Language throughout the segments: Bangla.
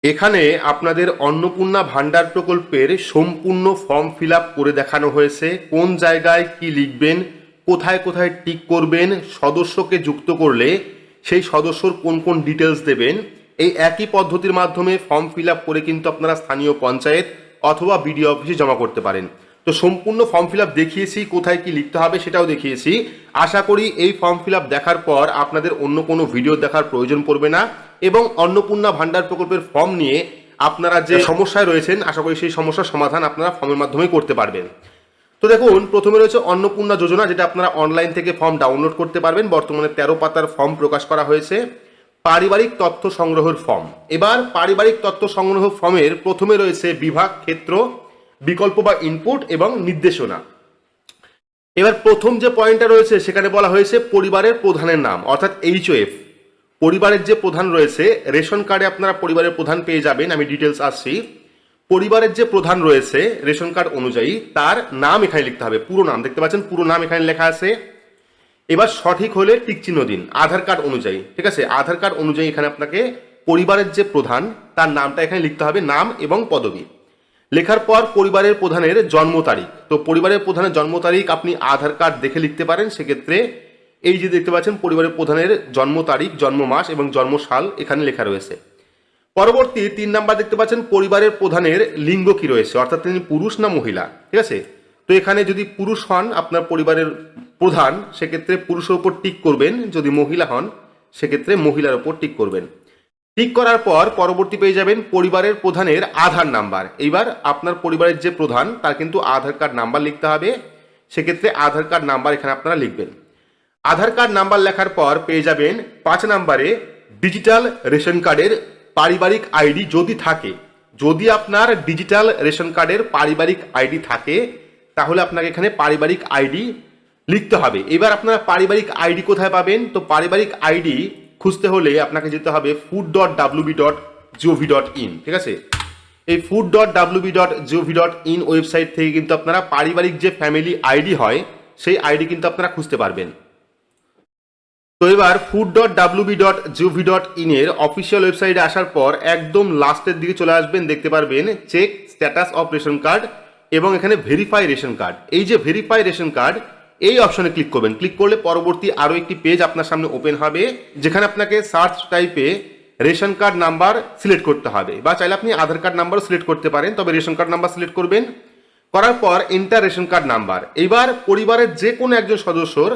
এখানে আপনাদের অন্নপূর্ণা ভান্ডার প্রকল্পের সম্পূর্ণ ফর্ম ফিল আপ করে দেখানো হয়েছে। কোন জায়গায় কি লিখবেন, কোথায় কোথায় টিক করবেন, সদস্যকে যুক্ত করলে সেই সদস্যর কোন কোন ডিটেলস দেবেন, এই একই পদ্ধতির মাধ্যমে ফর্ম ফিল আপ করে কিন্তু আপনারা স্থানীয় পঞ্চায়েত অথবা বিডিও অফিসে জমা করতে পারেন। তো সম্পূর্ণ ফর্ম ফিল আপ দেখিয়েছি, কোথায় কি লিখতে হবে সেটাও দেখিয়েছি। আশা করি এই ফর্ম ফিল আপ দেখার পর আপনাদের অন্য কোনো ভিডিও দেখার প্রয়োজন পড়বে না এবং অন্নপূর্ণা ভান্ডার প্রকল্পের ফর্ম নিয়ে আপনারা যে সমস্যায় রয়েছেন আশা করি সেই সমস্যার সমাধান আপনারা ফর্মের মাধ্যমেই করতে পারবেন। তো দেখুন, প্রথমে রয়েছে অন্নপূর্ণা যোজনা, যেটা আপনারা অনলাইন থেকে ফর্ম ডাউনলোড করতে পারবেন। বর্তমানে 13 পাতার ফর্ম প্রকাশ করা হয়েছে। পারিবারিক তথ্য সংগ্রহের ফর্ম। এবার পারিবারিক তথ্য সংগ্রহ ফর্মের প্রথমে রয়েছে বিভাগ, ক্ষেত্র, বিকল্প বা ইনপুট এবং নির্দেশনা। এবার প্রথম যে পয়েন্টটা রয়েছে সেখানে বলা হয়েছে পরিবারের প্রধানের নাম, অর্থাৎ HOF। পরিবারের যে প্রধান রয়েছে, রেশন কার্ডে আপনারা পরিবারের প্রধান পেয়ে যাবেন, আমি ডিটেলস আসছি। পরিবারের যে প্রধান রয়েছে রেশন কার্ড অনুযায়ী তার নাম এখানে লিখতে হবে, পুরো নাম দেখতে পাচ্ছেন, পুরো নাম এখানে লেখা আছে। এবার সঠিক হলে টিক চিহ্ন দিন আধার কার্ড অনুযায়ী, ঠিক আছে? আধার কার্ড অনুযায়ী এখানে আপনাকে পরিবারের যে প্রধান তার নামটা এখানে লিখতে হবে, নাম এবং পদবি। লেখার পর পরিবারের প্রধানের জন্ম তারিখ। তো পরিবারের প্রধানের জন্ম তারিখ আপনি আধার কার্ড দেখে লিখতে পারেন। সেক্ষেত্রে এই যে দেখতে পাচ্ছেন পরিবারের প্রধানের জন্ম তারিখ, জন্ম মাস এবং জন্ম সাল এখানে লেখা রয়েছে। পরবর্তী 3 নাম্বার দেখতে পাচ্ছেন পরিবারের প্রধানের লিঙ্গ কি রয়েছে, অর্থাৎ তিনি পুরুষ না মহিলা, ঠিক আছে? তো এখানে যদি পুরুষ হন আপনার পরিবারের প্রধান, সেক্ষেত্রে পুরুষের উপর টিক করবেন। যদি মহিলা হন সেক্ষেত্রে মহিলার উপর টিক করবেন। টিক করার পর পরবর্তী পেয়ে যাবেন পরিবারের প্রধানের আধার নাম্বার। এইবার আপনার পরিবারের যে প্রধান তার কিন্তু আধার কার্ড নাম্বার লিখতে হবে। সেক্ষেত্রে আধার কার্ড নাম্বার এখানে আপনারা লিখবেন। আধার কার্ড নাম্বার লেখার পর পেয়ে যাবেন 5 নাম্বারে ডিজিটাল রেশন কার্ডের পারিবারিক আইডি যদি থাকে। যদি আপনার ডিজিটাল রেশন কার্ডের পারিবারিক আইডি থাকে তাহলে আপনাকে এখানে পারিবারিক আইডি লিখতে হবে। এবার আপনারা পারিবারিক আইডি কোথায় পাবেন? তো পারিবারিক আইডি খুঁজতে হলে আপনাকে যেতে হবে food.wb.gov.in, ঠিক আছে? এই food.wb.gov.in ওয়েবসাইট থেকে কিন্তু আপনারা পারিবারিক যে ফ্যামিলি আইডি হয় সেই আইডি কিন্তু আপনারা খুঁজতে পারবেন। তো এবার food.wb.gov.in এর অফিসিয়াল ওয়েবসাইটে আসার পর একদম লাস্টের দিকে চলে আসবেন, দেখতে পারবেন check status of ration card এবং এখানে ভেরিফাই রেশন কার্ড। এই যে ভেরিফাই রেশন কার্ড এই অপশনে ক্লিক করবেন। ক্লিক করলে পরবর্তী আরও একটি পেজ আপনার সামনে ওপেন হবে, যেখানে আপনাকে সার্চ টাইপে রেশন কার্ড নাম্বার সিলেক্ট করতে হবে, বা চাইলে আপনি আধার কার্ড নাম্বারও সিলেক্ট করতে পারেন, তবে রেশন কার্ড নাম্বার সিলেক্ট করবেন। করার পর এন্টার রেশন কার্ড নাম্বার। এইবার পরিবারের যে কোনো একজন সদস্যর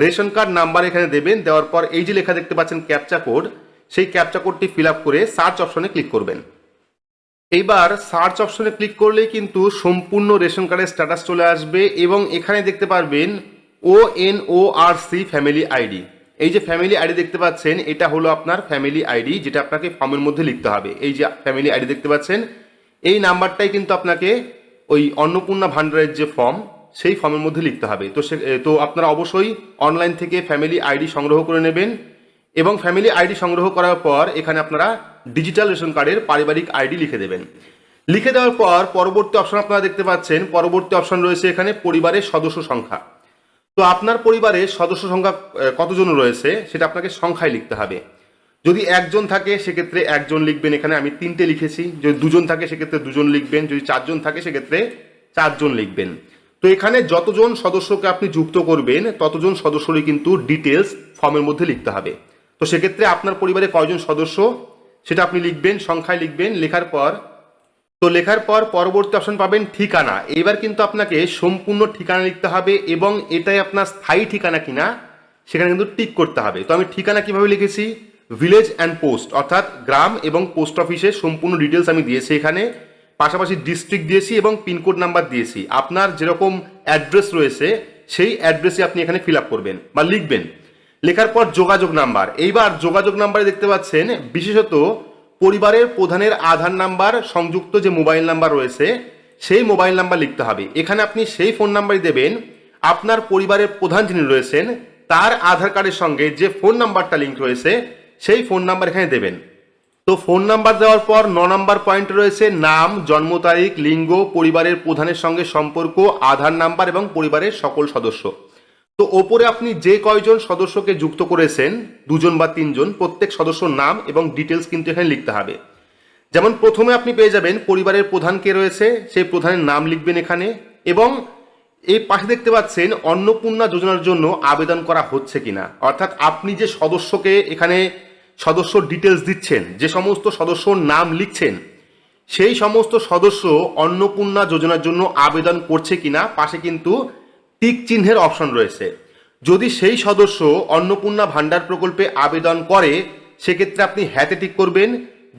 রেশন কার্ড নাম্বার এখানে দেবেন। দেওয়ার পর এই যে লেখা দেখতে পাচ্ছেন ক্যাপচা কোড, সেই ক্যাপচা কোডটি ফিল আপ করে সার্চ অপশনে ক্লিক করবেন। এইবার সার্চ অপশনে ক্লিক করলেই কিন্তু সম্পূর্ণ রেশন কার্ডের স্ট্যাটাস চলে আসবে এবং এখানে দেখতে পারবেন ONORC ফ্যামিলি আইডি। এই যে ফ্যামিলি আইডি দেখতে পাচ্ছেন এটা হলো আপনার ফ্যামিলি আইডি, যেটা আপনাকে ফর্মের মধ্যে লিখতে হবে। এই যে ফ্যামিলি আইডি দেখতে পাচ্ছেন এই নাম্বারটাই কিন্তু আপনাকে ওই অন্নপূর্ণা ভান্ডারের যে ফর্ম সেই ফর্মের মধ্যে লিখতে হবে। তো আপনারা অবশ্যই অনলাইন থেকে ফ্যামিলি আইডি সংগ্রহ করে নেবেন এবং ফ্যামিলি আইডি সংগ্রহ করার পর এখানে আপনারা ডিজিটাল রেশন কার্ডের পারিবারিক আইডি লিখে দেবেন। লিখে দেওয়ার পর পরবর্তী অপশন আপনারা দেখতে পাচ্ছেন, পরবর্তী অপশন রয়েছে এখানে পরিবারের সদস্য সংখ্যা। তো আপনার পরিবারের সদস্য সংখ্যা কতজন রয়েছে সেটা আপনাকে সংখ্যায় লিখতে হবে। যদি একজন থাকে সেক্ষেত্রে একজন লিখবেন, এখানে আমি 3টে লিখেছি। যদি দুজন থাকে সেক্ষেত্রে দুজন লিখবেন, যদি 4 জন থাকে সেক্ষেত্রে 4 জন লিখবেন। তো এখানে যতজন সদস্যকে আপনি যুক্ত করবেন ততজন সদস্যরই কিন্তু ডিটেলস ফর্মের মধ্যে লিখতে হবে। তো সেক্ষেত্রে আপনার পরিবারে কয়জন সদস্য সেটা আপনি লিখবেন, সংখ্যায় লিখবেন। লেখার পর পরবর্তী অপশন পাবেন ঠিকানা। এবার কিন্তু আপনাকে সম্পূর্ণ ঠিকানা লিখতে হবে এবং এটাই আপনার স্থায়ী ঠিকানা কিনা সেখানে কিন্তু টিক করতে হবে। তো আমি ঠিকানা কিভাবে লিখেছি, ভিলেজ অ্যান্ড পোস্ট, অর্থাৎ গ্রাম এবং পোস্ট অফিসের সম্পূর্ণ ডিটেলস আমি দিয়েছি এখানে, পাশাপাশি ডিস্ট্রিক্ট দিয়েছি এবং পিনকোড নাম্বার দিয়েছি। আপনার যেরকম অ্যাড্রেস রয়েছে সেই অ্যাড্রেসে আপনি এখানে ফিল আপ করবেন বা লিখবেন। লেখার পর যোগাযোগ নাম্বার। এইবার যোগাযোগ নাম্বারে দেখতে পাচ্ছেন বিশেষত পরিবারের প্রধানের আধার নাম্বার সংযুক্ত যে মোবাইল নাম্বার রয়েছে সেই মোবাইল নাম্বার লিখতে হবে। এখানে আপনি সেই ফোন নাম্বারই দেবেন আপনার পরিবারের প্রধান যিনি রয়েছেন তার আধার কার্ডের সঙ্গে যে ফোন নাম্বারটা লিঙ্ক রয়েছে সেই ফোন নাম্বার এখানে দেবেন। তো ফোন নাম্বার দেওয়ার পর 9 নাম্বার পয়েন্ট রয়েছে নাম, জন্ম তারিখ, লিঙ্গ, পরিবারের প্রধানের সঙ্গে সম্পর্ক, আধার নাম্বার এবং পরিবারের সকল সদস্য। তো ওপরে আপনি যে কয়জন সদস্যকে যুক্ত করেছেন, 2 জন বা 3 জন, প্রত্যেক সদস্যর নাম এবং ডিটেলস কিন্তু এখানে লিখতে হবে। যেমন প্রথমে আপনি পেয়ে যাবেন পরিবারের প্রধান কে রয়েছে, সেই প্রধানের নাম লিখবেন এখানে, এবং এই পাশে দেখতে পাচ্ছেন অন্নপূর্ণা যোজনার জন্য আবেদন করা হচ্ছে কিনা, অর্থাৎ আপনি যে সদস্যকে এখানে সদস্য ডিটেলস দিচ্ছেন, যে সমস্ত সদস্যর নাম লিখছেন, সেই সমস্ত সদস্য অন্নপূর্ণা যোজনার জন্য আবেদন করছে কিনা পাশে কিন্তু টিক চিহ্নের অপশন রয়েছে। যদি সেই সদস্য অন্নপূর্ণা ভাণ্ডার প্রকল্পে আবেদন করে সেক্ষেত্রে আপনি হ্যাঁতে টিক করবেন।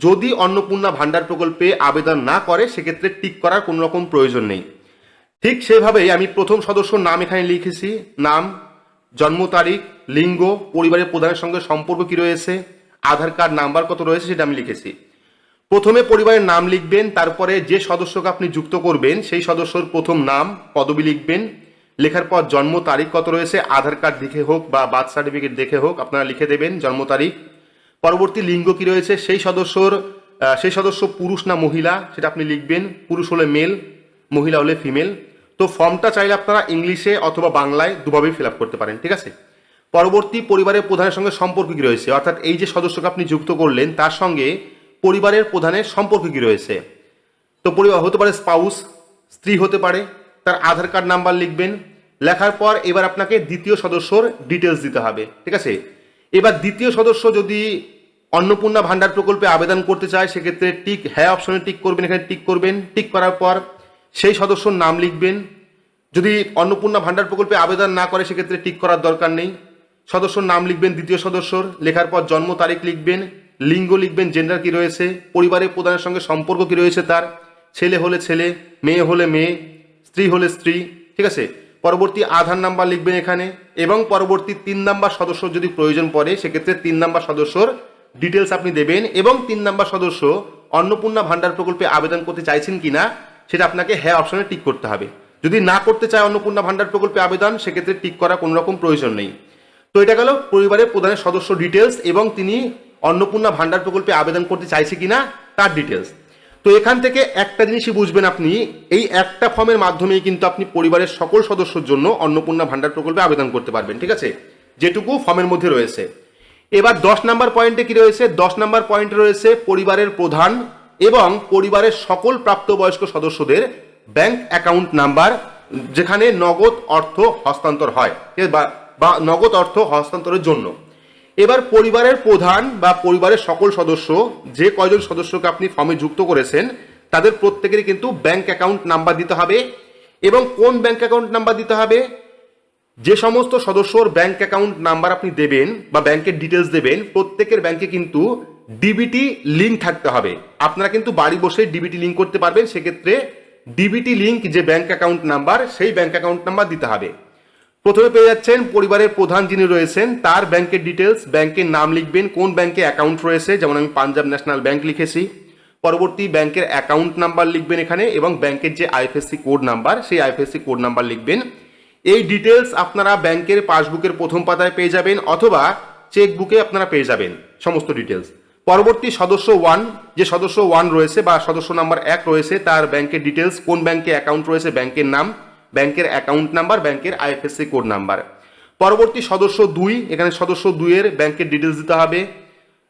যদি অন্নপূর্ণা ভাণ্ডার প্রকল্পে আবেদন না করে সেক্ষেত্রে টিক করার কোনো রকম প্রয়োজন নেই। ঠিক সেভাবেই আমি প্রথম সদস্যর নাম এখানে লিখেছি, নাম, জন্ম তারিখ, লিঙ্গ, পরিবারের প্রধানের সঙ্গে সম্পর্ক কি রয়েছে, আধার কার্ড নাম্বার কত রয়েছে সেটা আমি লিখেছি। প্রথমে পরিবারের নাম লিখবেন, তারপরে যে সদস্যকে আপনি যুক্ত করবেন সেই সদস্যর প্রথম নাম, পদবি লিখবেন, লেখার পর জন্ম তারিখ কত রয়েছে আধার কার্ড দেখে হোক বা বার্থ সার্টিফিকেট দেখে হোক আপনারা লিখে দেবেন জন্ম তারিখ। পরবর্তী লিঙ্গ কি রয়েছে, সেই সদস্য পুরুষ না মহিলা সেটা আপনি লিখবেন, পুরুষ হলে মেল, মহিলা হলে ফিমেল। তো ফর্মটা চাইলে আপনারা ইংলিশে অথবা বাংলায় দুভাবেই ফিল আপ করতে পারেন, ঠিক আছে। পরবর্তী পরিবারের প্রধানের সঙ্গে সম্পর্ক কি রয়েছে, অর্থাৎ এই যে সদস্যকে আপনি যুক্ত করলেন তার সঙ্গে পরিবারের প্রধানের সম্পর্ক কি রয়েছে। তো পরিবার হতে পারে স্পাউস, স্ত্রী হতে পারে, তার আধার কার্ড নাম্বার লিখবেন। লেখার পর এবার আপনাকে দ্বিতীয় সদস্যর ডিটেলস দিতে হবে, ঠিক আছে। এবার দ্বিতীয় সদস্য যদি অন্নপূর্ণা ভাণ্ডার প্রকল্পে আবেদন করতে চায় সেক্ষেত্রে টিক হ্যাঁ অপশনে টিক করবেন, এখানে টিক করবেন। টিক করার পর সেই সদস্যর নাম লিখবেন। যদি অন্নপূর্ণা ভাণ্ডার প্রকল্পে আবেদন না করে সেক্ষেত্রে টিক করার দরকার নেই। সদস্যর নাম লিখবেন দ্বিতীয় সদস্যর, লেখার পর জন্ম তারিখ লিখবেন, লিঙ্গ লিখবেন, জেন্ডার কি রয়েছে, পরিবারের প্রধানের সঙ্গে সম্পর্ক কি রয়েছে তার, ছেলে হলে ছেলে, মেয়ে হলে মেয়ে, স্ত্রী হলে স্ত্রী, ঠিক আছে। পরবর্তী আধার নাম্বার লিখবেন এখানে, এবং পরবর্তী 3 নাম্বার সদস্য যদি প্রয়োজন পড়ে সেক্ষেত্রে 3 নাম্বার সদস্যর ডিটেলস আপনি দেবেন, এবং 3 নাম্বার সদস্য অন্নপূর্ণা ভাণ্ডার প্রকল্পে আবেদন করতে চাইছেন কিনা সেটা আপনাকে হ্যাঁ অপশনে টিক করতে হবে। যদি না করতে চায় অন্নপূর্ণা ভাণ্ডার প্রকল্পে আবেদন সেক্ষেত্রে টিক করা কোনো রকম প্রয়োজন নেই। তো এটা গেল পরিবারের প্রধানের সদস্য ডিটেলস এবং তিনি অন্নপূর্ণা ভাণ্ডার প্রকল্পে আবেদন করতে চাইছে কিনা তার ডিটেলস। তো এখান থেকে একটা জিনিসই বুঝবেন, আপনি এই একটা ফর্মের মাধ্যমেই কিন্তু আপনি পরিবারের সকল সদস্যর জন্য অন্নপূর্ণা ভাণ্ডার প্রকল্পে আবেদন করতে পারবেন, ঠিক আছে, যেটুকু ফর্মের মধ্যে রয়েছে। এবার 10 নাম্বার পয়েন্টে কি রয়েছে, 10 নাম্বার পয়েন্টে রয়েছে পরিবারের প্রধান এবং পরিবারের সকল প্রাপ্তবয়স্ক সদস্যদের ব্যাংক অ্যাকাউন্ট নাম্বার, যেখানে নগদ অর্থ হস্তান্তর হয় বা নগদ অর্থ হস্তান্তরের জন্য। এবার পরিবারের প্রধান বা পরিবারের সকল সদস্য, যে কয়জন সদস্যকে আপনি ফর্মে যুক্ত করেছেন তাদের প্রত্যেকেরই কিন্তু ব্যাংক অ্যাকাউন্ট নাম্বার দিতে হবে। এবং কোন ব্যাংক অ্যাকাউন্ট নাম্বার দিতে হবে, যে সমস্ত সদস্যর ব্যাংক অ্যাকাউন্ট নাম্বার আপনি দেবেন বা ব্যাংকের ডিটেলস দেবেন প্রত্যেকের ব্যাংকে কিন্তু ডিবিটি লিঙ্ক থাকতে হবে। আপনারা কিন্তু বাড়ি বসে ডিবিটি লিঙ্ক করতে পারবেন, সেক্ষেত্রে ডিবিটি লিঙ্ক যে ব্যাংক অ্যাকাউন্ট নাম্বার সেই ব্যাংক অ্যাকাউন্ট নাম্বার দিতে হবে। প্রথমে পেয়ে যাচ্ছেন পরিবারের প্রধান যিনি রয়েছেন তার ব্যাংকের ডিটেলস, ব্যাংকের নাম লিখবেন, কোন ব্যাংকে অ্যাকাউন্ট রয়েছে, যেমন আমি পাঞ্জাব ন্যাশনাল ব্যাংক লিখেছি। পরবর্তী ব্যাংকের অ্যাকাউন্ট নাম্বার লিখবেন এখানে, এবং ব্যাংকের যে আইএফএসসি কোড নাম্বার সেই আইএফএসসি কোড নাম্বার লিখবেন। এই ডিটেলস আপনারা ব্যাংকের পাসবুকের প্রথম পাতায় পেয়ে যাবেন অথবা চেক বুকে আপনারা পেয়ে যাবেন সমস্ত ডিটেলস। পরবর্তী সদস্য 1, যে সদস্য 1 রয়েছে বা সদস্য নাম্বার 1 রয়েছে তার ব্যাংকের ডিটেলস, কোন ব্যাংকে অ্যাকাউন্ট রয়েছে, ব্যাংকের নাম, ব্যাংকের অ্যাকাউন্ট নাম্বার, ব্যাংকের আইএফএসসি কোড নাম্বার। পরবর্তী সদস্য 2, এখানে সদস্য 2 এর ব্যাংকের ডিটেলস দিতে হবে,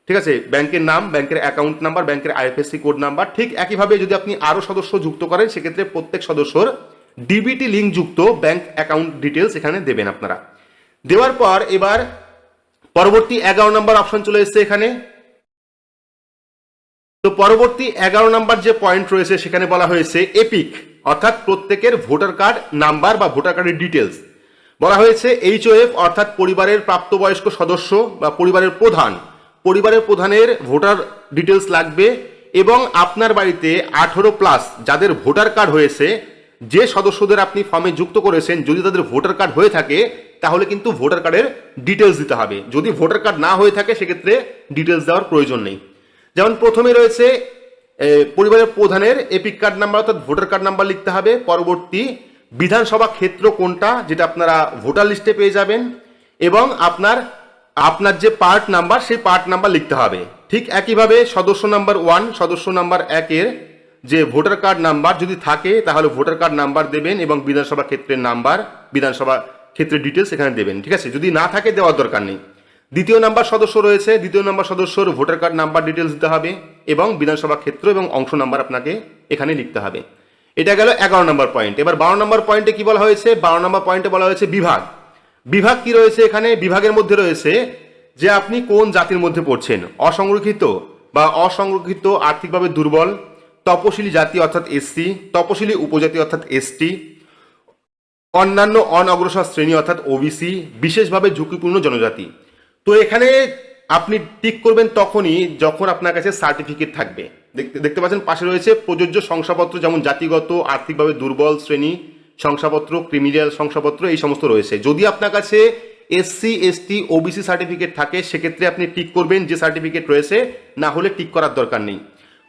ঠিক আছে, ব্যাংকের নাম, ব্যাংকের অ্যাকাউন্ট নাম্বার, ব্যাংকের আইএফএসসি কোড নাম্বার। ঠিক একইভাবে যদি আপনি আরও সদস্য যুক্ত করেন সেক্ষেত্রে প্রত্যেক সদস্যর ডিবিটি লিঙ্ক যুক্ত ব্যাংক অ্যাকাউন্ট ডিটেলস এখানে দেবেন আপনারা। দেওয়ার পর এবার পরবর্তী 11 নম্বর অপশন চলে এসেছে এখানে। তো পরবর্তী 11 নম্বর যে পয়েন্ট রয়েছে সেখানে বলা হয়েছে এপিক, অর্থাৎ প্রত্যেকের ভোটার কার্ড নাম্বার বা ভোটার কার্ডের ডিটেলস বলা হয়েছে। এইচওএফ অর্থাৎ পরিবারের প্রাপ্তবয়স্ক সদস্য বা পরিবারের প্রধানের ভোটার ডিটেলস লাগবে, এবং আপনার বাড়িতে 18+ যাদের ভোটার কার্ড হয়েছে, যে সদস্যদের আপনি ফর্মে যুক্ত করেছেন যদি তাদের ভোটার কার্ড হয়ে থাকে তাহলে কিন্তু ভোটার কার্ডের ডিটেলস দিতে হবে। যদি ভোটার কার্ড না হয়ে থাকে সেক্ষেত্রে ডিটেলস দেওয়ার প্রয়োজন নেই। যেমন প্রথমে রয়েছে পরিবারের প্রধানের এপিক কার্ড নাম্বার অর্থাৎ ভোটার কার্ড নাম্বার লিখতে হবে। পরবর্তী বিধানসভা ক্ষেত্র কোনটা যেটা আপনারা ভোটার লিস্টে পেয়ে যাবেন, এবং আপনার যে পার্ট নাম্বার সেই পার্ট নাম্বার লিখতে হবে। ঠিক একইভাবে সদস্য নাম্বার 1, সদস্য নাম্বার 1 এর যে ভোটার কার্ড নাম্বার যদি থাকে তাহলে ভোটার কার্ড নাম্বার দেবেন এবং বিধানসভা ক্ষেত্রের নাম্বার, বিধানসভা ক্ষেত্রের ডিটেলস এখানে দেবেন, ঠিক আছে। যদি না থাকে দেওয়ার দরকার নেই। দ্বিতীয় নাম্বার সদস্য রয়েছে, দ্বিতীয় নাম্বার সদস্যর ভোটার কার্ড নাম্বার ডিটেলস দিতে হবে এবং বিধানসভা ক্ষেত্র এবং অংশ নাম্বার আপনাকে এখানে লিখতে হবে। এটা গেল 11 নম্বর পয়েন্ট। এবার 12 নম্বর পয়েন্টে কি বলা হয়েছে? 12 নম্বর পয়েন্টে বলা হয়েছে বিভাগ। বিভাগ কি রয়েছে এখানে? বিভাগের মধ্যে রয়েছে যে আপনি কোন জাতির মধ্যে পড়ছেন, অসংরক্ষিত বা অসংরক্ষিত আর্থিকভাবে দুর্বল, তপশিলি জাতি অর্থাৎ এসসি, তপশিলি উপজাতি অর্থাৎ এসটি, অন্যান্য অনগ্রসর শ্রেণী অর্থাৎ ওবিসি, বিশেষভাবে ঝুঁকিপূর্ণ জনজাতি। তো এখানে আপনি টিক করবেন তখনই যখন আপনার কাছে সার্টিফিকেট থাকবে। দেখতে পাচ্ছেন পাশে রয়েছে প্রযোজ্য শংসাপত্র, যেমন জাতিগত আর্থিকভাবে দুর্বল শ্রেণী শংসাপত্র, ক্রিমিনাল শংসাপত্র, এই সমস্ত রয়েছে। যদি আপনার কাছে এসসি এসটি ওবিসি সার্টিফিকেট থাকে সেক্ষেত্রে আপনি টিক করবেন যে সার্টিফিকেট রয়েছে, না হলে টিক করার দরকার নেই।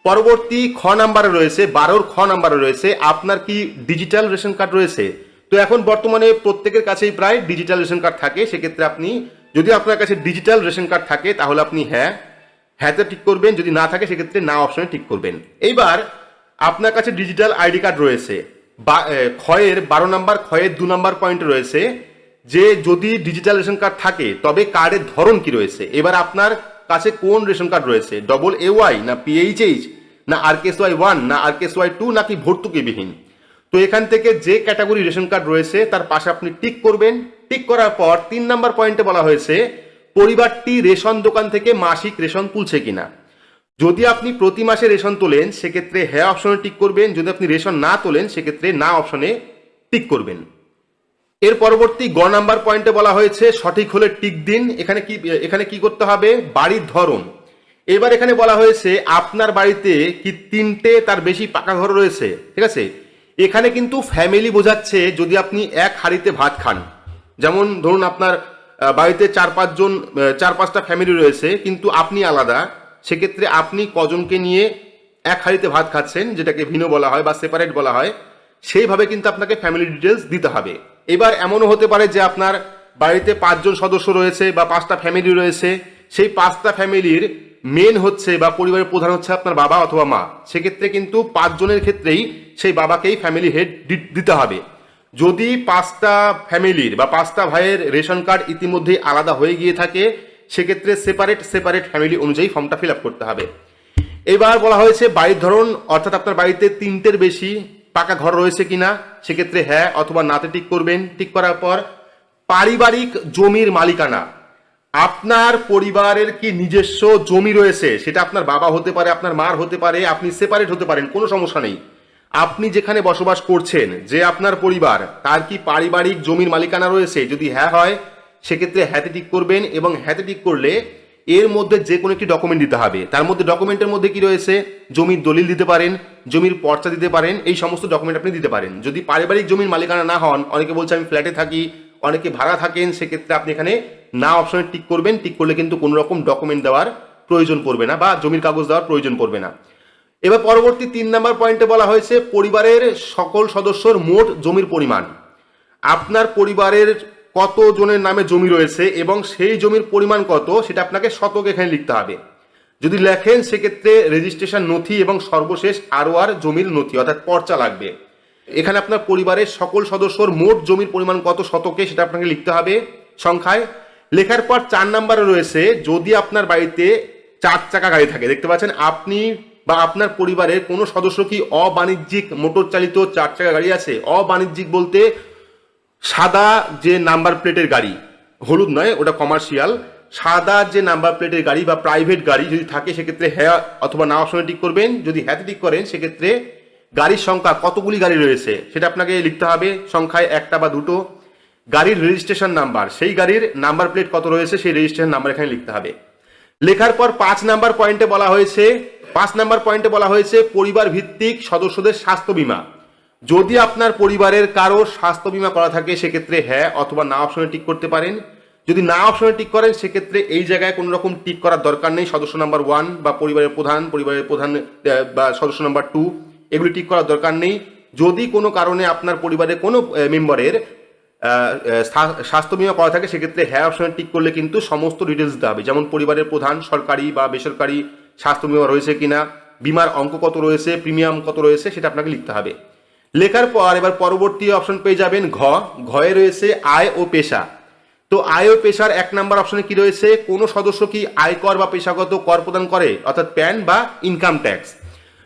পরবর্তী খ নাম্বারে রয়েছে, 12 খ নাম্বারে রয়েছে আপনার কি ডিজিটাল রেশন কার্ড রয়েছে। তো এখন বর্তমানে প্রত্যেকের কাছেই প্রায় ডিজিটাল রেশন কার্ড থাকে। সেক্ষেত্রে আপনি যদি আপনার কাছে ডিজিটাল রেশন কার্ড থাকে তাহলে আপনি হ্যাঁতে টিক করবেন, যদি না থাকে সেক্ষেত্রে না অপশনে টিক করবেন। এইবার আপনার কাছে ডিজিটাল আইডি কার্ড রয়েছে, ক্ষয়ের 12 নাম্বার ক্ষয়ের 2 নাম্বার পয়েন্ট রয়েছে যে যদি ডিজিটাল রেশন কার্ড থাকে তবে কার্ডের ধরন কি রয়েছে। এবার আপনার কাছে কোন রেশন কার্ড রয়েছে, AA না PHH না RKSY 1 না RKSY 2 নাকি ভর্তুকিবিহীন। তো এখান থেকে যে ক্যাটাগরি রেশন কার্ড রয়েছে তার পাশে আপনি টিক করবেন। টিক করার পর 3 নাম্বার পয়েন্টে বলা হয়েছে পরিবারটি রেশন দোকান থেকে মাসিক রেশন তুলছে কিনা। যদি আপনি প্রতি মাসে রেশন তোলেন সেক্ষেত্রে হ্যাঁ অপশনে টিক করবেন, যদি আপনি রেশন না তোলেন সেক্ষেত্রে না অপশনে টিক করবেন। এর পরবর্তী গ নাম্বার পয়েন্টে বলা হয়েছে সঠিক হলে টিক দিন। এখানে কি করতে হবে? বাড়ির ধরন। এবার এখানে বলা হয়েছে আপনার বাড়িতে কি 3টে তার বেশি পাকা ঘর রয়েছে, ঠিক আছে। এখানে কিন্তু ফ্যামিলি বোঝাচ্ছে যদি আপনি এক হাঁড়িতে ভাত খান। যেমন ধরুন আপনার বাড়িতে 4-5টা ফ্যামিলি রয়েছে কিন্তু আপনি আলাদা, সেক্ষেত্রে আপনি কজনকে নিয়ে এক হাঁড়িতে ভাত খাচ্ছেন, যেটাকে ভিন্ন বলা হয় বা সেপারেট বলা হয়, সেইভাবে কিন্তু আপনাকে ফ্যামিলি ডিটেলস দিতে হবে। এবার এমনও হতে পারে যে আপনার বাড়িতে 5 জন সদস্য রয়েছে বা 5টা ফ্যামিলি রয়েছে, সেই 5টা ফ্যামিলির মেন হচ্ছে বা পরিবারের প্রধান হচ্ছে আপনার বাবা অথবা মা। সেক্ষেত্রে কিন্তু 5 জনের ক্ষেত্রেই সেই বাবাকেই ফ্যামিলি হেড দিতে হবে। যদি 5টা ফ্যামিলির বা 5টা ভাইয়ের রেশন কার্ড ইতিমধ্যেই আলাদা হয়ে গিয়ে থাকে সেক্ষেত্রে সেপারেট ফ্যামিলি অনুযায়ী ফর্মটা ফিল আপ করতে হবে। এবার বলা হয়েছে বাড়ির ধরন, অর্থাৎ আপনার বাড়িতে 3টের বেশি পাকা ঘর রয়েছে কিনা, সেক্ষেত্রে হ্যাঁ অথবা নাতে টিক করবেন। টিক করার পর পারিবারিক জমির মালিকানা, আপনার পরিবারের কি নিজস্ব জমি রয়েছে, সেটা আপনার বাবা হতে পারে, আপনার মার হতে পারে, আপনি সেপারেট হতে পারেন, কোনো সমস্যা নেই। আপনি যেখানে বসবাস করছেন যে আপনার পরিবার তার কি পারিবারিক জমির মালিকানা রয়েছে, যদি হ্যাঁ হয় সেক্ষেত্রে হ্যাঁতে টিক করবেন। এবং হ্যাঁতে টিক করলে এর মধ্যে যে কোনো একটি ডকুমেন্ট দিতে হবে। তার মধ্যে ডকুমেন্টের মধ্যে কি রয়েছে, জমির দলিল দিতে পারেন, জমির পর্চা দিতে পারেন, এই সমস্ত ডকুমেন্ট আপনি দিতে পারেন। যদি পারিবারিক জমির মালিকানা না হন, অনেকে বলছে আমি ফ্ল্যাটে থাকি, অনেকে ভাড়া থাকেন, সেক্ষেত্রে আপনি এখানে না অপশনে টিক করবেন। টিক করলে কিন্তু কোনো রকম ডকুমেন্ট দেওয়ার প্রয়োজন পড়বে না বা জমির কাগজ দেওয়ার প্রয়োজন পড়বে না। এবার পরবর্তী 3 নাম্বার পয়েন্টে বলা হয়েছে পরিবারের সকল সদস্যর মোট জমির পরিমাণ। আপনার পরিবারের কত জনের নামে জমি রয়েছে এবং সেই জমির পরিমাণ কত সেটা আপনাকে শতক এখানে লিখতে হবে। যদি লেখেন সেক্ষেত্রে রেজিস্ট্রেশন নথি এবং সর্বশেষ ROR জমির নথি অর্থাৎ পর্চা লাগবে। এখানে আপনার পরিবারের সকল সদস্যর মোট জমির পরিমাণ কত শতকে সেটা আপনাকে লিখতে হবে সংখ্যায়। লেখার পর 4 নাম্বারে রয়েছে যদি আপনার বাড়িতে 4 চাকা গাড়ি থাকে, দেখতে পাচ্ছেন আপনি বা আপনার পরিবারের কোনো সদস্য কি অবাণিজ্যিক মোটর চালিত 4 চাকা গাড়ি আছে। অবাণিজ্যিক বলতে সাদা যে নাম্বার প্লেটের গাড়ি, হলুদ নয়, ওটা কমার্শিয়াল, সাদা যে নাম্বার প্লেটের গাড়ি বা প্রাইভেট গাড়ি যদি থাকে সেক্ষেত্রে হ্যাঁ অথবা না অপশনে টিক করবেন। যদি হ্যাঁতে টিক করেন সেক্ষেত্রে গাড়ির সংখ্যা কতগুলি গাড়ি রয়েছে সেটা আপনাকে লিখতে হবে সংখ্যায়, 1টা বা 2টো। গাড়ির রেজিস্ট্রেশন নাম্বার, সেই গাড়ির নাম্বার প্লেট কত রয়েছে সেই রেজিস্ট্রেশন নাম্বার এখানে লিখতে হবে। লেখার পর 5 নাম্বার পয়েন্টে বলা হয়েছে পরিবার ভিত্তিক সদস্যদের স্বাস্থ্য বীমা। যদি আপনার পরিবারের কারো স্বাস্থ্য বীমা করা থাকে সেক্ষেত্রে হ্যাঁ অথবা না অপশনে টিক করতে পারেন। যদি না অপশনে টিক করেন সেক্ষেত্রে এই জায়গায় কোনো রকম টিক করার দরকার নেই। সদস্য নাম্বার 1 বা পরিবারের প্রধান বা সদস্য নাম্বার 2 এগুলি টিক করার দরকার নেই। যদি কোনো কারণে আপনার পরিবারের কোনো মেম্বারের স্বাস্থ্য বীমা করা থাকে সেক্ষেত্রে হ্যাঁ অপশনে টিক করলে কিন্তু সমস্ত ডিটেলস দিতে হবে, যেমন পরিবারের প্রধান সরকারি বা বেসরকারি স্বাস্থ্য বীমা রয়েছে কিনা, বিমার অঙ্ক কত রয়েছে, প্রিমিয়াম কত রয়েছে সেটা আপনাকে লিখতে হবে। লেখার পর এবার পরবর্তী অপশন পেয়ে যাবেন ঘয়ে রয়েছে আয় ও পেশা। তো আয় ও পেশার 1 নাম্বার অপশনে কি রয়েছে, কোনো সদস্য কি আয়কর বা পেশাগত কর প্রদান করে, অর্থাৎ প্যান বা ইনকাম ট্যাক্স।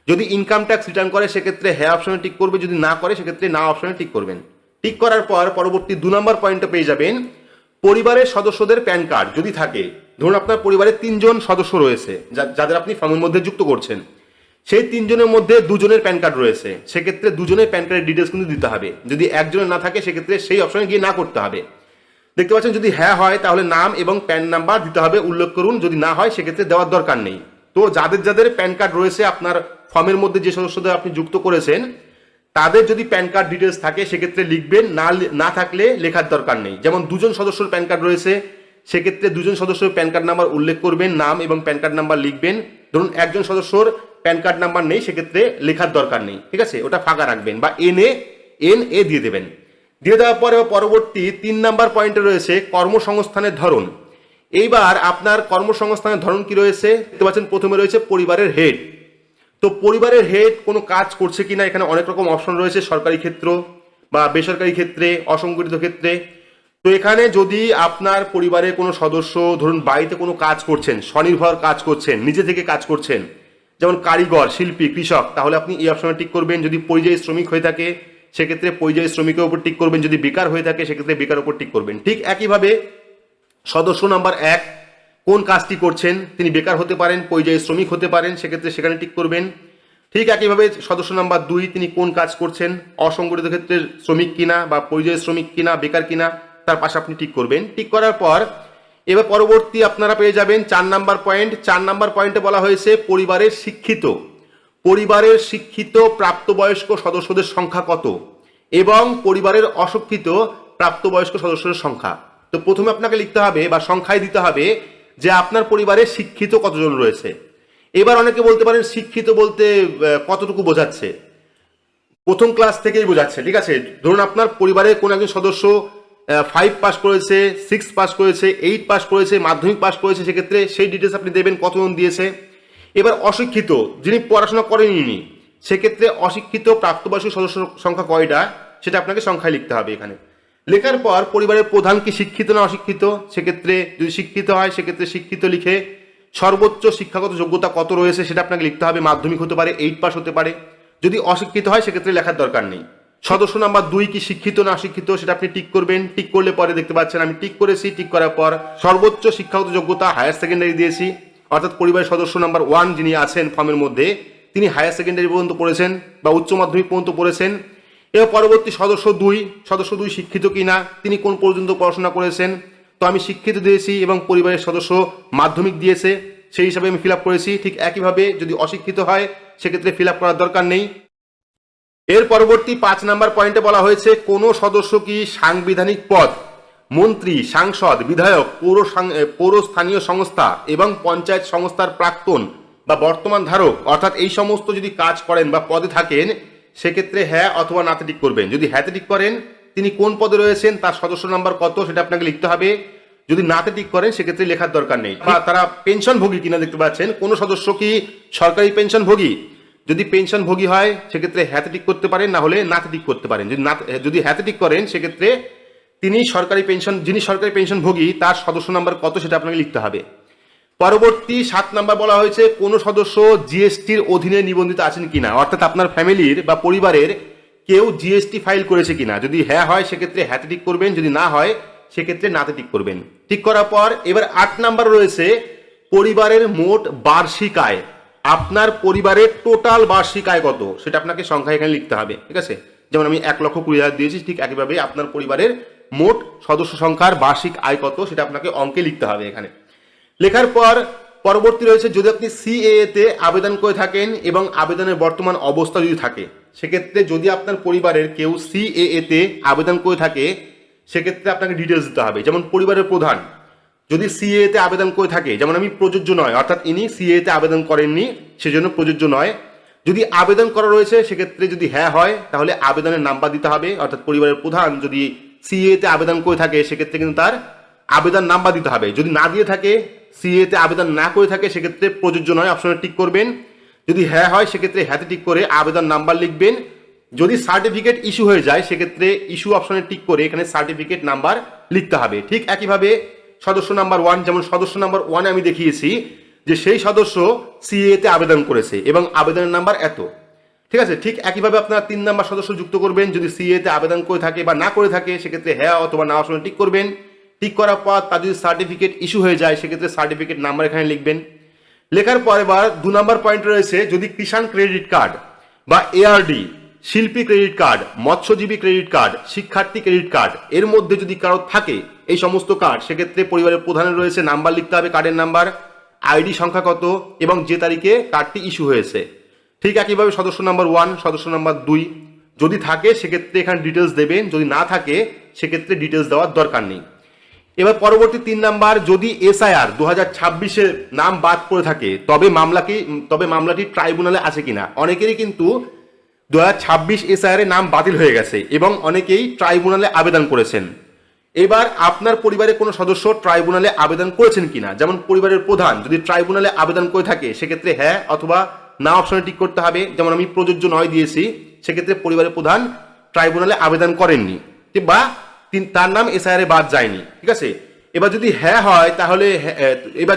যদি ইনকাম ট্যাক্স রিটার্ন করে সেক্ষেত্রে হ্যাঁ অপশনে টিক করবে, যদি না করে সেক্ষেত্রে না অপশনে টিক করবেন। টিক করার পর পরবর্তী 2 নম্বর পয়েন্টে পেয়ে যাবেন পরিবারের সদস্যদের প্যান কার্ড যদি থাকে। ধরুন আপনার পরিবারে 3 জন সদস্য রয়েছে যাদের আপনি ফর্মের মধ্যে যুক্ত করছেন, সেই 3 জনের মধ্যে 2 জনের প্যান কার্ড রয়েছে, সেক্ষেত্রে 2 জনের প্যান কার্ডের ডিটেলস কিন্তু দিতে হবে। যদি একজনের না থাকে সেক্ষেত্রে সেই অপশনে গিয়ে না করতে হবে। দেখতে পাচ্ছেন যদি হ্যাঁ হয় তাহলে নাম এবং প্যান নাম্বার দিতে হবে, উল্লেখ করুন। যদি না হয় সেক্ষেত্রে দেওয়ার দরকার নেই। তো যাদের যাদের প্যান কার্ড রয়েছে আপনার ফর্মের মধ্যে যে সদস্যদের আপনি যুক্ত করেছেন তাদের যদি প্যান কার্ড ডিটেলস থাকে সেক্ষেত্রে লিখবেন, না থাকলে লেখার দরকার নেই। যেমন 2 জন সদস্যর প্যান কার্ড রয়েছে, সেক্ষেত্রে 2 জন সদস্যের প্যান কার্ড নাম্বার উল্লেখ করবেন, নাম এবং প্যান কার্ড নাম্বার লিখবেন। ধরুন একজন সদস্যর প্যান কার্ড নাম্বার নেই, সেক্ষেত্রে লেখার দরকার নেই, ঠিক আছে, ওটা ফাঁকা রাখবেন বা এন এ দিয়ে দেবেন। দিয়ে দেওয়ার পরে পরবর্তী 3 নাম্বার পয়েন্টে রয়েছে কর্মসংস্থানের ধরন। এইবার আপনার কর্মসংস্থানের ধরন কি রয়েছে দেখতে পাচ্ছেন, প্রথমে রয়েছে পরিবারের হেড। তো পরিবারের হেড কোনো কাজ করছে কিনা, এখানে অনেক রকম অপশন রয়েছে, সরকারি ক্ষেত্র বা বেসরকারি ক্ষেত্রে, অসংগঠিত ক্ষেত্রে। তো এখানে যদি আপনার পরিবারের কোনো সদস্য ধরুন বাড়িতে কোনো কাজ করছেন, স্বনির্ভর কাজ করছেন, নিজে থেকে কাজ করছেন, যেমন কারিগর, শিল্পী, কৃষক, তাহলে আপনি এই অপশনে টিক করবেন। যদি পরিযায়ী শ্রমিক হয়ে থাকে সেক্ষেত্রে পরিযায়ী শ্রমিকের উপর টিক করবেন, যদি বেকার হয়ে থাকে সেক্ষেত্রে বেকার উপর টিক করবেন। ঠিক একইভাবে সদস্য নাম্বার 1 কোন কাজটি করছেন, তিনি বেকার হতে পারেন, পরিযায়ী শ্রমিক হতে পারেন, সেক্ষেত্রে সেখানে টিক করবেন। ঠিক একইভাবে সদস্য নাম্বার 2 তিনি কোন কাজ করছেন, অসংগঠিত ক্ষেত্রে শ্রমিক কিনা বা পরিযায়ী শ্রমিক কিনা, বেকার কিনা, তার পাশে আপনি টিক করবেন। টিক করার পর এবার পরবর্তী আপনারা পেয়ে যাবেন 4 নাম্বার পয়েন্ট। 4 নাম্বার পয়েন্টে বলা হয়েছে পরিবারের শিক্ষিত প্রাপ্তবয়স্ক সদস্যদের সংখ্যা কত এবং পরিবারের অশিক্ষিত প্রাপ্তবয়স্ক সদস্যদের সংখ্যা। তো প্রথমে আপনাকে লিখতে হবে বা সংখ্যায় দিতে হবে যে আপনার পরিবারে শিক্ষিত কতজন রয়েছে। এবার অনেকে বলতে পারেন শিক্ষিত বলতে কতটুকু বোঝাচ্ছে, প্রথম ক্লাস থেকেই বোঝাচ্ছে, ঠিক আছে। ধরুন আপনার পরিবারের কোন একজন সদস্য 5 পাস করেছে, 6 পাস করেছে, 8 পাস করেছে, মাধ্যমিক পাস করেছে, সেক্ষেত্রে সেই ডিটেলস আপনি দেবেন কতজন দিয়েছে। এবার অশিক্ষিত, যিনি পড়াশোনা করেননি, সেক্ষেত্রে অশিক্ষিত প্রাপ্তবয়স্ক সদস্য সংখ্যা কয়টা সেটা আপনাকে সংখ্যায় লিখতে হবে। এখানে লেখার পর পরিবারের প্রধান কি শিক্ষিত না অশিক্ষিত, সেক্ষেত্রে যদি শিক্ষিত হয় সেক্ষেত্রে শিক্ষিত লিখে সর্বোচ্চ শিক্ষাগত যোগ্যতা কত রয়েছে সেটা আপনাকে লিখতে হবে, মাধ্যমিক হতে পারে, 8 পাস হতে পারে। যদি অশিক্ষিত হয় সেক্ষেত্রে লেখার দরকার নেই। সদস্য নাম্বার 2 কি শিক্ষিত না অশিক্ষিত সেটা আপনি টিক করবেন। টিক করলে পরে দেখতে পাচ্ছেন আমি টিক করেছি। টিক করার পর সর্বোচ্চ শিক্ষাগত যোগ্যতা হায়ার সেকেন্ডারি দিয়েছি, অর্থাৎ পরিবারের সদস্য নাম্বার 1 যিনি আছেন ফর্মের মধ্যে তিনি হায়ার সেকেন্ডারি পর্যন্ত পড়েছেন বা উচ্চ মাধ্যমিক পর্যন্ত পড়েছেন। এবার পরবর্তী সদস্য 2 শিক্ষিত কিনা, তিনি কোন পর্যন্ত পড়াশোনা করেছেন, তো আমি শিক্ষিত দিয়েছি এবং পরিবারের সদস্য মাধ্যমিক দিয়েছে সেই হিসাবে আমি ফিল আপ করেছি। ঠিক একইভাবে যদি অশিক্ষিত হয় সেক্ষেত্রে ফিল আপ করার দরকার নেই। এর পরবর্তী 5 নাম্বার পয়েন্টে বলা হয়েছে কোন সদস্য কি সাংবিধানিক পদ, মন্ত্রী, সাংসদ, বিধায়ক, পৌর স্থানীয় সংস্থা এবং পঞ্চায়েত সংস্থার প্রাক্তন বা বর্তমান ধারক, অর্থাৎ এই সমস্ত যদি কাজ করেন বা পদে থাকেন সেক্ষেত্রে হ্যাঁ অথবা নাতে টিক করবেন। যদি হ্যাঁতে টিক করেন তিনি কোন পদে রয়েছেন, তার সদস্য নাম্বার কত সেটা আপনাকে লিখতে হবে। যদি নাতে টিক করেন সেক্ষেত্রে লেখার দরকার নেই। বা তারা পেনশনভোগী কিনা দেখতে পাচ্ছেন, কোন সদস্য কি সরকারি পেনশনভোগী, যদি পেনশনভোগী হয় সেক্ষেত্রে হ্যাঁতে টিক করতে পারেন, না হলে নাতে টিক করতে পারেন। যদি হ্যাঁতে টিক করেন সেক্ষেত্রে যিনি সরকারি পেনশনভোগী তার সদস্য নাম্বার কত সেটা আপনাকে লিখতে হবে। পরবর্তী 7 নাম্বার বলা হয়েছে কোন সদস্য জিএসটির অধীনে নিবন্ধিত আছেন কিনা, অর্থাৎ আপনার ফ্যামিলির বা পরিবারের কেউ জিএসটি ফাইল করেছে কিনা। যদি হ্যাঁ হয় সেক্ষেত্রে হ্যাঁতে টিক করবেন, যদি না হয় সেক্ষেত্রে নাতে টিক করবেন। টিক করার পর এবার 8 নাম্বার রয়েছে পরিবারের মোট বার্ষিক আয়। আপনার পরিবারের টোটাল বার্ষিক আয় কত সেটা আপনাকে সংখ্যা এখানে লিখতে হবে, ঠিক আছে। যেমন আমি 1,20,000 দিয়েছি, ঠিক একইভাবে আপনার পরিবারের মোট সদস্য সংখ্যার বার্ষিক আয় কত সেটা আপনাকে অঙ্কে লিখতে হবে। এখানে লেখার পর পরবর্তী রয়েছে যদি আপনি সিএএ তে আবেদন করে থাকেন এবং আবেদনের বর্তমান অবস্থা যদি থাকে, সেক্ষেত্রে যদি আপনার পরিবারের কেউ সিএএ তে আবেদন করে থাকে সেক্ষেত্রে আপনাকে ডিটেলস দিতে হবে। যেমন পরিবারের প্রধান যদি সিএএ তে আবেদন করে থাকে, যেমন আমি প্রযোজ্য নয়, অর্থাৎ ইনি সিএএ তে আবেদন করেননি সেজন্য প্রযোজ্য নয়। যদি আবেদন করা রয়েছে সেক্ষেত্রে যদি হ্যাঁ হয় তাহলে আবেদনের নাম্বার দিতে হবে, অর্থাৎ পরিবারের প্রধান যদি সিএএ তে আবেদন করে থাকে সেক্ষেত্রে কিন্তু তার আবেদন নাম্বার দিতে হবে। যদি না দিয়ে থাকে, সিএএ তে আবেদন না করে থাকে সেক্ষেত্রে প্রযোজ্য নয় অপশনে টিক করবেন। যদি হ্যাঁ হয় সেক্ষেত্রে হ্যাঁতে টিক করে আবেদন নাম্বার লিখবেন। যদি সার্টিফিকেট ইস্যু হয়ে যায় সেক্ষেত্রে ইস্যু অপশনে টিক করে এখানে সার্টিফিকেট নাম্বার লিখতে হবে। ঠিক একইভাবে সদস্য নাম্বার 1, যেমন সদস্য নাম্বার 1 আমি দেখিয়েছি যে সেই সদস্য সিএ তে আবেদন করেছে এবং আবেদনের নাম্বার এত। ঠিক আছে, ঠিক একইভাবে আপনারা 3 নাম্বার সদস্য যুক্ত করবেন। যদি সিএ তে আবেদন করে থাকে বা না করে থাকে সেক্ষেত্রে হ্যাঁ অথবা না অপশনে টিক করবেন। টিক করার পর তার যদি সার্টিফিকেট ইস্যু হয়ে যায় সেক্ষেত্রে সার্টিফিকেট নাম্বার এখানে লিখবেন। লেখার পর এবার 2 নাম্বার পয়েন্ট রয়েছে, যদি কিষাণ ক্রেডিট কার্ড বা এআরডি, শিল্পী ক্রেডিট কার্ড, মৎস্যজীবী ক্রেডিট কার্ড, শিক্ষার্থী ক্রেডিট কার্ড এর মধ্যে যদি কারো থাকে এই সমস্ত কার্ড, সেক্ষেত্রে পরিবারের প্রধানের রয়েছে নাম্বার লিখতে হবে, কার্ডের নাম্বার, আইডি সংখ্যা কত এবং যে তারিখে কার্ডটি ইস্যু হয়েছে। ঠিক একইভাবে সদস্য নাম্বার 1, সদস্য নাম্বার 2 যদি থাকে সেক্ষেত্রে এখানে ডিটেলস দেবেন, যদি না থাকে সেক্ষেত্রে ডিটেলস দেওয়ার দরকার নেই। এবার পরবর্তী 3 নাম্বার, যদি এসআইআর 2026-এর নাম বাদ পড়ে থাকে তবে মামলাটি ট্রাইব্যুনালে আছে কিনা। অনেকেরই কিন্তু 2026 এসআইআর এর নাম বাতিল হয়ে গেছে এবং অনেকেই ট্রাইব্যুনালে আবেদন করেছেন। এবার আপনার পরিবারের কোনো সদস্য ট্রাইব্যুনালে আবেদন করেছেন কিনা, যেমন পরিবারের প্রধান যদি ট্রাইব্যুনালে আবেদন করে থাকে সেক্ষেত্রে হ্যাঁ অথবা না অপশনে টিক করতে হবে। যেমন আমি প্রযোজ্য নয় দিয়েছি, সেক্ষেত্রে পরিবারের প্রধান ট্রাইব্যুনালে আবেদন করেননি বা তার নাম এসআইআর এ বাদ যায়নি। ঠিক আছে, এবার যদি হ্যাঁ হয় তাহলে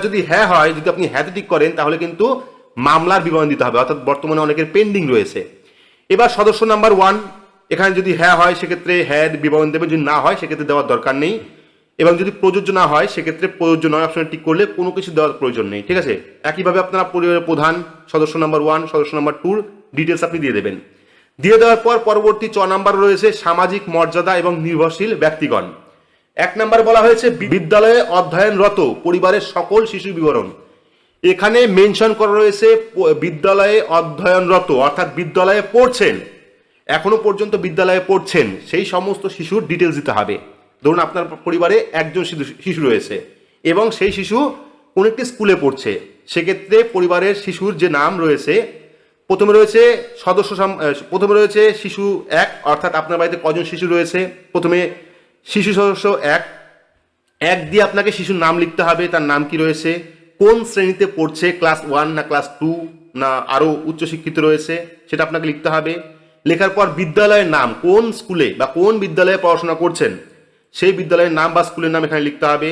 যদি আপনি হ্যাঁতে টিক করেন তাহলে কিন্তু মামলার বিবরণ দিতে হবে, অর্থাৎ বর্তমানে অনেকের পেন্ডিং রয়েছে। এবার সদস্য নাম্বার 1 এখানে যদি হ্যাঁ হয় সেক্ষেত্রে হ্যাঁ বিবরণ দেবেন, যদি না হয় সেক্ষেত্রে দেওয়ার দরকার নেই। এবং যদি প্রযোজ্য না হয় সেক্ষেত্রে প্রযোজ্য নয় অপশনে টিক করলে কোনো কিছু দেওয়ার প্রয়োজন নেই। ঠিক আছে, একইভাবে আপনারা পরিবারের প্রধান, সদস্য নাম্বার 1, সদস্য নাম্বার 2 ডিটেলস আপনি দিয়ে দেবেন। দিয়ে দেওয়ার পর পরবর্তী 6 নাম্বার রয়েছে সামাজিক মর্যাদা এবং নির্ভরশীল ব্যক্তিগণ। 1 নাম্বার বলা হয়েছে বিদ্যালয়ে অধ্যয়নরত পরিবারের সকল শিশু বিবরণ। এখানে মেনশন করা রয়েছে বিদ্যালয়ে অধ্যয়নরত, অর্থাৎ বিদ্যালয়ে পড়ছেন, এখনো পর্যন্ত বিদ্যালয়ে পড়ছেন সেই সমস্ত শিশুর ডিটেলস দিতে হবে। ধরুন আপনার পরিবারে একজন শিশু রয়েছে এবং সেই শিশু কোন একটি স্কুলে পড়ছে, সেক্ষেত্রে পরিবারের শিশুর যে নাম রয়েছে প্রথমে রয়েছে শিশু 1, অর্থাৎ আপনার বাড়িতে কজন শিশু রয়েছে, প্রথমে শিশু সদস্য 1 দিয়ে আপনাকে শিশুর নাম লিখতে হবে, তার নাম কি রয়েছে, কোন শ্রেণীতে পড়ছে, ক্লাস 1 না ক্লাস 2 না আরো উচ্চশিক্ষিত রয়েছে সেটা আপনাকে লিখতে হবে। লেখার পর বিদ্যালয়ের নাম, কোন স্কুলে বা কোন বিদ্যালয়ে পড়াশোনা করছেন সেই বিদ্যালয়ের নাম বা স্কুলের নাম এখানে লিখতে হবে।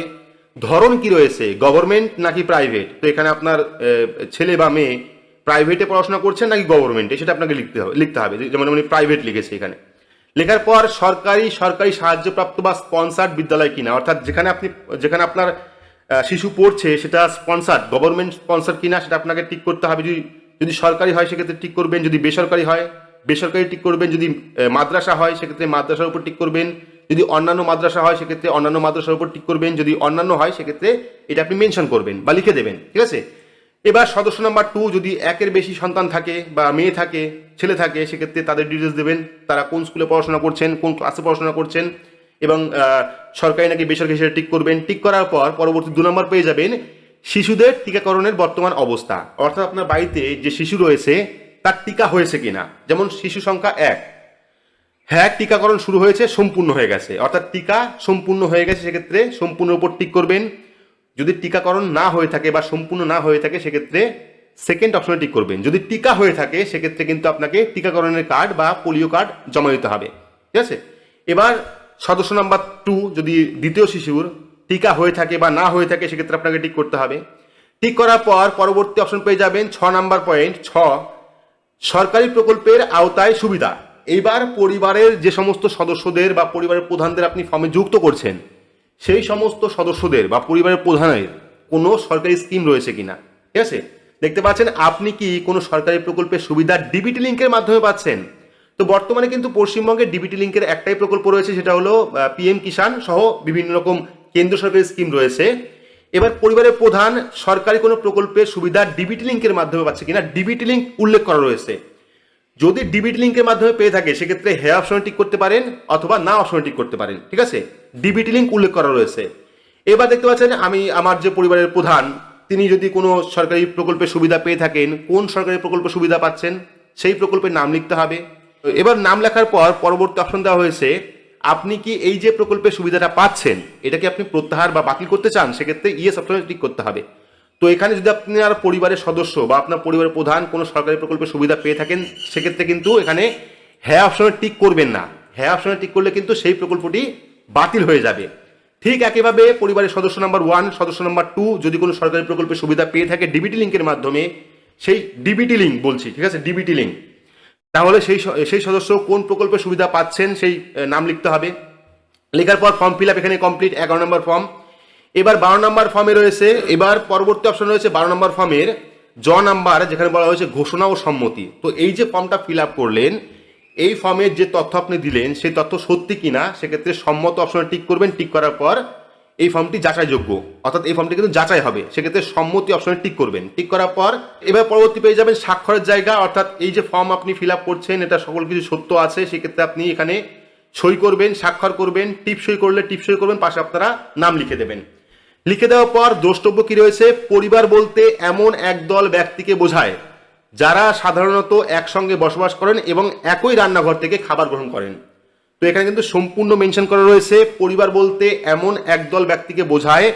ধরন কি রয়েছে, গভর্নমেন্ট নাকি প্রাইভেট, তো এখানে আপনার ছেলে বা মেয়ে প্রাইভেটে পড়াশোনা করছেন নাকি গভর্নমেন্টে সেটা আপনাকে লিখতে হবে, যেমন উনি প্রাইভেট লিখেছে এখানে। লেখার পর সরকারি সাহায্যপ্রাপ্ত বা স্পন্সার্ড বিদ্যালয় কিনা, অর্থাৎ যেখানে আপনার শিশু পড়ছে সেটা স্পন্সার্ড, গভর্নমেন্ট স্পন্সার কিনা সেটা আপনাকে টিক করতে হবে। যদি সরকারি হয় সেক্ষেত্রে টিক করবেন, যদি বেসরকারি হয় বেসরকারি টিক করবেন, যদি মাদ্রাসা হয় সেক্ষেত্রে মাদ্রাসার উপর টিক করবেন, যদি অন্যান্য মাদ্রাসা হয় সেক্ষেত্রে অন্যান্য মাদ্রাসার উপর টিক করবেন, যদি অন্যান্য হয় সেক্ষেত্রে এটা আপনি মেনশন করবেন বা লিখে দেবেন। ঠিক আছে, এবার সদস্য নাম্বার 2, যদি 1-এর বেশি সন্তান থাকে বা মেয়ে থাকে, ছেলে থাকে, সেক্ষেত্রে তাদের ডিটেলস দেবেন, তারা কোন স্কুলে পড়াশোনা করছেন, কোন ক্লাসে পড়াশোনা করছেন এবং সরকারি নাকি বেসরকারি হিসেবে টিক করবেন। টিক করার পর পরবর্তী 2 নম্বর পেয়ে যাবেন শিশুদের টিকাকরণের বর্তমান অবস্থা, অর্থাৎ আপনার বাড়িতে যে শিশু রয়েছে তার টিকা হয়েছে কিনা। যেমন শিশু সংখ্যা 1, হ্যাঁ টিকাকরণ শুরু হয়েছে, সম্পূর্ণ হয়ে গেছে, অর্থাৎ টিকা সম্পূর্ণ হয়ে গেছে, সেক্ষেত্রে সম্পূর্ণের উপর টিক করবেন। যদি টিকাকরণ না হয়ে থাকে বা সম্পূর্ণ না হয়ে থাকে সেক্ষেত্রে সেকেন্ড অপশনে টিক করবেন। যদি টিকা হয়ে থাকে সেক্ষেত্রে কিন্তু আপনাকে টিকাকরণের কার্ড বা পোলিও কার্ড জমা দিতে হবে। ঠিক আছে, এবার সদস্য নাম্বার 2, যদি দ্বিতীয় শিশুর টিকা হয়ে থাকে বা না হয়ে থাকে সেক্ষেত্রে আপনাকে টিক করতে হবে। টিক করার পর পরবর্তী অপশন পেয়ে যাবেন 6 নাম্বার পয়েন্ট 6, সরকারি প্রকল্পের আওতায় সুবিধা। এইবার পরিবারের যে সমস্ত সদস্যদের বা পরিবারের প্রধানদের আপনি ফর্মে যুক্ত করছেন সেই সমস্ত সদস্যদের বা পরিবারের প্রধানের কোনো সরকারি স্কিম রয়েছে কিনা। ঠিক আছে, দেখতে পাচ্ছেন আপনি কি কোনো সরকারি প্রকল্পের সুবিধা ডিবিটি লিঙ্কের মাধ্যমে পাচ্ছেন। তো বর্তমানে কিন্তু পশ্চিমবঙ্গে ডিবিটি লিঙ্কের একটাই প্রকল্প রয়েছে, সেটা হলো পিএম কিষাণ সহ বিভিন্ন রকম কেন্দ্র সরকারি স্কিম রয়েছে। এবার পরিবারের প্রধান সরকারি কোনো প্রকল্পের সুবিধা ডিবিটি লিঙ্কের মাধ্যমে পাচ্ছে কিনা ডিবিটি লিঙ্ক উল্লেখ করা রয়েছে। যদি ডিবিটি লিঙ্কের মাধ্যমে পেয়ে থাকে সেক্ষেত্রে হ্যাঁ অপশনে টিক করতে পারেন অথবা না অপশনে টিক করতে পারেন। ঠিক আছে, ডিবিটি লিঙ্ক উল্লেখ করা রয়েছে। এবার দেখতে পাচ্ছেন আমার যে পরিবারের প্রধান তিনি যদি কোনো সরকারি প্রকল্পের সুবিধা পেয়ে থাকেন, কোন সরকারি প্রকল্প সুবিধা পাচ্ছেন সেই প্রকল্পের নাম লিখতে হবে। এবার নাম লেখার পর পরবর্তী অপশন দেওয়া হয়েছে আপনি কি এই যে প্রকল্পের সুবিধাটা পাচ্ছেন এটাকে আপনি প্রত্যাহার বা বাতিল করতে চান, সেক্ষেত্রে ইয়েস অপশনে টিক করতে হবে। তো এখানে যদি আপনার পরিবারের সদস্য বা আপনার পরিবারের প্রধান কোনো সরকারি প্রকল্পের সুবিধা পেয়ে থাকেন সেক্ষেত্রে কিন্তু এখানে হ্যাঁ অপশনে টিক করবেন না। হ্যাঁ অপশনে টিক করলে কিন্তু সেই প্রকল্পটি বাতিল হয়ে যাবে। ঠিক একইভাবে পরিবারের সদস্য নাম্বার 1, সদস্য নাম্বার 2 যদি কোনো সরকারি প্রকল্পের সুবিধা পেয়ে থাকে ডিবিটি লিঙ্কের মাধ্যমে, সেই ডিবিটি লিঙ্ক বলছি, ঠিক আছে, ডিবিটি লিঙ্ক, তাহলে সেই সদস্য কোন প্রকল্পের সুবিধা পাচ্ছেন সেই নাম লিখতে হবে। লেখার পর ফর্ম ফিল আপ এখানে কমপ্লিট, 11 নম্বর ফর্ম। এবার 12 নম্বর ফর্মে রয়েছে, এবার পরবর্তী অপশন রয়েছে 12 নম্বর ফর্মের নাম্বার, যেখানে বলা হয়েছে ঘোষণা ও সম্মতি। তো এই যে ফর্মটা ফিল আপ করলেন, এই ফর্মের যে তথ্য আপনি দিলেন সেই তথ্য সত্যি কিনা, সেক্ষেত্রে সম্মত অপশনে টিক করবেন। টিক করার পর এই ফর্মটি যাচাইযোগ্য, অর্থাৎ এই ফর্মটি কিন্তু যাচাই হবে, সেক্ষেত্রে সম্মতি অপশনে টিক করবেন। টিক করার পর এবার পরবর্তী পেয়ে যাবেন স্বাক্ষরের জায়গা, অর্থাৎ এই যে ফর্ম আপনি ফিল আপ করছেন এটা সকল কিছু সত্য আছে, সেক্ষেত্রে আপনি এখানে সই করবেন, স্বাক্ষর করবেন, টিপ সই করলে টিপ সই করবেন, পাশে আপনারা নাম লিখে দেবেন। লিখে দেওয়ার পর দ্রষ্টব্য কি রয়েছে, পরিবার বলতে এমন একদল ব্যক্তিকে বোঝায় যারা সাধারণত একসঙ্গে বসবাস করেন এবং একই রান্নাঘর থেকে খাবার গ্রহণ করেন। তো এখানে কিন্তু সম্পূর্ণ মেনশন করা রয়েছে, পরিবার বলতে এমন একদল ব্যক্তিকে বোঝায়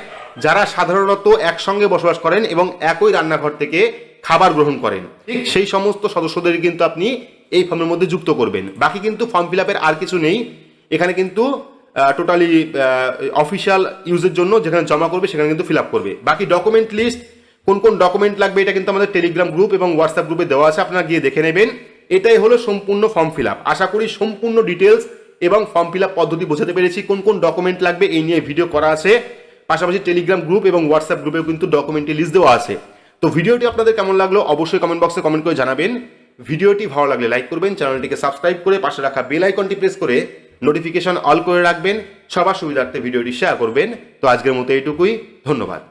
যারা সাধারণত একসঙ্গে বসবাস করেন এবং একই রান্নাঘর থেকে খাবার গ্রহণ করেন। ঠিক সেই সমস্ত সদস্যদের কিন্তু আপনি এই ফর্মের মধ্যে যুক্ত করবেন। বাকি কিন্তু ফর্ম ফিল আপের আর কিছু নেই, এখানে কিন্তু টোটালি অফিসিয়াল ইউজের জন্য যেখানে জমা করবে সেখানে কিন্তু ফিল আপ করবে। বাকি ডকুমেন্ট লিস্ট, কোন কোন ডকুমেন্ট লাগবে, এটা কিন্তু আমাদের টেলিগ্রাম গ্রুপ এবং হোয়াটসঅ্যাপ গ্রুপে দেওয়া আছে, আপনারা গিয়ে দেখে নেবেন। এটাই হলো সম্পূর্ণ ফর্ম ফিল আপ। আশা করি সম্পূর্ণ ডিটেলস এবং ফর্ম ফিল আপ পদ্ধতি বোঝাতে পেরেছি। কোন কোন ডকুমেন্ট লাগবে এই নিয়ে ভিডিও করা আছে, পাশাপাশি টেলিগ্রাম গ্রুপ এবং হোয়াটসঅ্যাপ গ্রুপেও কিন্তু ডকুমেন্টের লিস্ট দেওয়া আছে। তো ভিডিওটি আপনাদের কেমন লাগলো অবশ্যই কমেন্ট বক্সে কমেন্ট করে জানাবেন। ভিডিওটি ভালো লাগলে লাইক করবেন, চ্যানেলটিকে সাবস্ক্রাইব করে পাশে রাখা বেল আইকনটি প্রেস করে নোটিফিকেশন অল করে রাখবেন। সবার সুবিধার্থে ভিডিওটি শেয়ার করবেন। তো আজকের মতো এইটুকুই, ধন্যবাদ।